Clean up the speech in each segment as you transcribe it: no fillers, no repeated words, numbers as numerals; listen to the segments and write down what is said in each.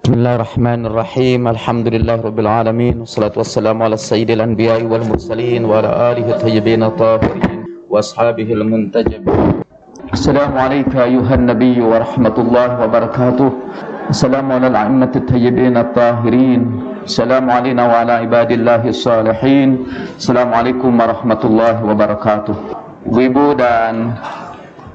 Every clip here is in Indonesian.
Bismillahirrahmanirrahim. Alhamdulillahirabbil alamin. Wassalatu wassalamu ala sayyidil anbiya'i wal mursalin wa ala alihi thayyibin tahirin wa ashabihil muntajabin. Assalamu alayka ayuhan nabiyyu wa rahmatullahi wa barakatuh. Assalamu ala al-a'immatit thayyibin tahirin. Assalamu alayna wa ala ibadillahis salihin. Assalamualaikum warahmatullahi wabarakatuh. Ibu-ibu dan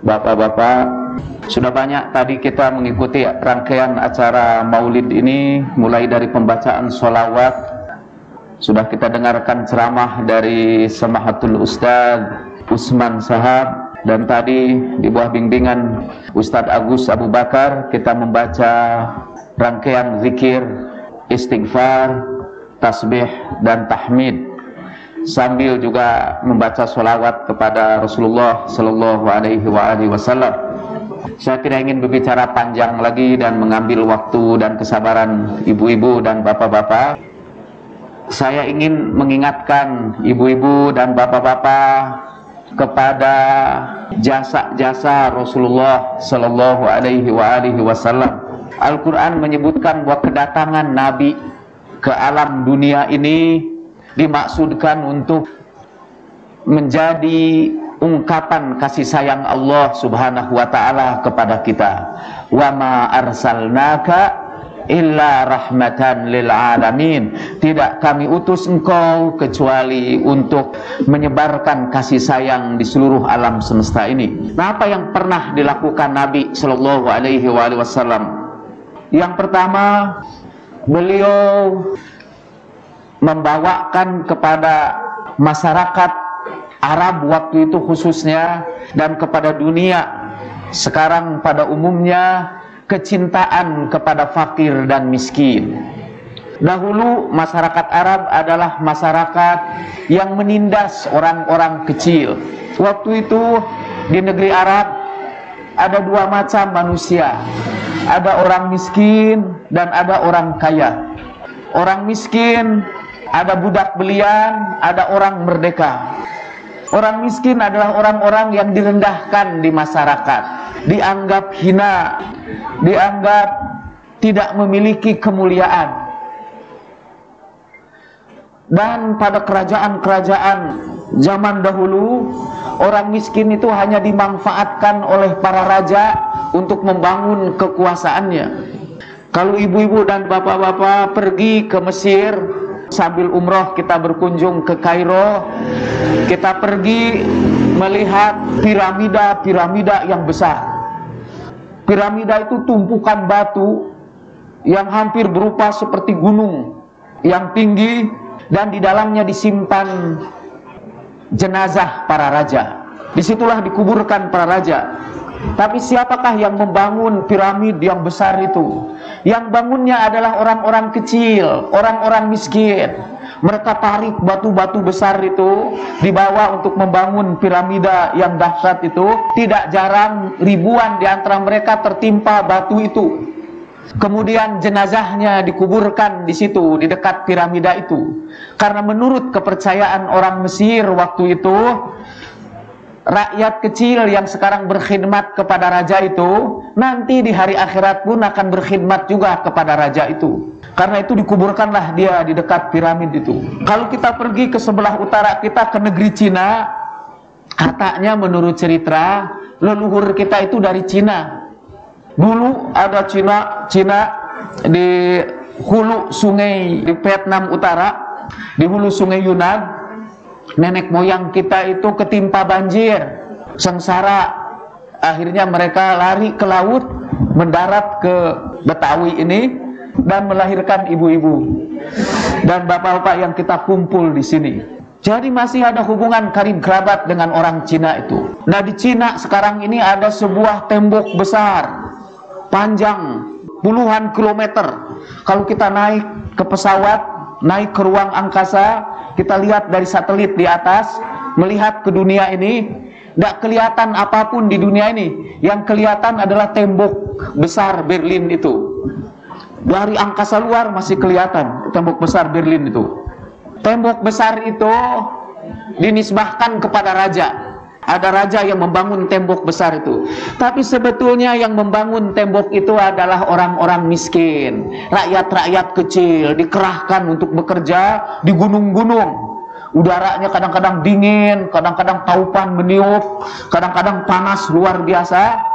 bapak-bapak, sudah banyak tadi kita mengikuti rangkaian acara maulid ini, mulai dari pembacaan sholawat, sudah kita dengarkan ceramah dari Samahatul Ustadz Usman Sahab, dan tadi di bawah bimbingan Ustadz Agus Abu Bakar kita membaca rangkaian zikir, istighfar, tasbih dan tahmid, sambil juga membaca sholawat kepada Rasulullah Sallallahu Alaihi Wasallam. Saya tidak ingin berbicara panjang lagi dan mengambil waktu dan kesabaran ibu-ibu dan bapak-bapak. Saya ingin mengingatkan ibu-ibu dan bapak-bapak kepada jasa-jasa Rasulullah Sallallahu Alaihi Wasallam. Al-Quran menyebutkan bahwa kedatangan Nabi ke alam dunia ini dimaksudkan untuk menjadi ungkapan kasih sayang Allah Subhanahu wa ta'ala kepada kita. Wa ma arsalnaka illa rahmatan lil alamin. Tidak kami utus engkau kecuali untuk menyebarkan kasih sayang di seluruh alam semesta ini. Nah, apa yang pernah dilakukan Nabi Sallallahu Alaihi Wasallam? Yang pertama, beliau membawakan kepada masyarakat Arab waktu itu khususnya, dan kepada dunia sekarang pada umumnya, kecintaan kepada fakir dan miskin. Dahulu masyarakat Arab adalah masyarakat yang menindas orang-orang kecil. Waktu itu di negeri Arab ada dua macam manusia, ada orang miskin dan ada orang kaya. Orang miskin ada budak belian, ada orang merdeka. Orang miskin adalah orang-orang yang direndahkan di masyarakat, dianggap hina, dianggap tidak memiliki kemuliaan. Dan pada kerajaan-kerajaan zaman dahulu, orang miskin itu hanya dimanfaatkan oleh para raja untuk membangun kekuasaannya. Kalau ibu-ibu dan bapak-bapak pergi ke Mesir, sambil umroh kita berkunjung ke Kairo, kita pergi melihat piramida-piramida yang besar. Piramida itu tumpukan batu yang hampir berupa seperti gunung yang tinggi, dan di dalamnya disimpan jenazah para raja. Disitulah dikuburkan para raja. Tapi siapakah yang membangun piramid yang besar itu? Yang bangunnya adalah orang-orang kecil, orang-orang miskin. Mereka tarik batu-batu besar itu dibawa untuk membangun piramida yang dahsyat itu. Tidak jarang ribuan di antara mereka tertimpa batu itu. Kemudian jenazahnya dikuburkan di situ, di dekat piramida itu. Karena menurut kepercayaan orang Mesir waktu itu, rakyat kecil yang sekarang berkhidmat kepada raja itu nanti di hari akhirat pun akan berkhidmat juga kepada raja itu. Karena itu dikuburkanlah dia di dekat piramid itu. Kalau kita pergi ke sebelah utara kita, ke negeri Cina, katanya menurut cerita leluhur kita itu dari Cina. Dulu ada Cina di hulu sungai di Vietnam Utara, di hulu sungai Yunnan. Nenek moyang kita itu ketimpa banjir, sengsara. Akhirnya mereka lari ke laut, mendarat ke Betawi ini, dan melahirkan ibu-ibu dan bapak-bapak yang kita kumpul di sini. Jadi masih ada hubungan karib kerabat dengan orang Cina itu. Nah, di Cina sekarang ini ada sebuah tembok besar, panjang puluhan kilometer. Kalau kita naik ke pesawat, naik ke ruang angkasa, kita lihat dari satelit di atas, melihat ke dunia ini, tidak kelihatan apapun di dunia ini. Yang kelihatan adalah tembok besar Berlin itu. Dari angkasa luar masih kelihatan tembok besar Berlin itu. Tembok besar itu dinisbahkan kepada raja. Ada raja yang membangun tembok besar itu. Tapi sebetulnya yang membangun tembok itu adalah orang-orang miskin, rakyat-rakyat kecil, dikerahkan untuk bekerja di gunung-gunung. Udaranya kadang-kadang dingin, kadang-kadang taupan meniup, kadang-kadang panas luar biasa.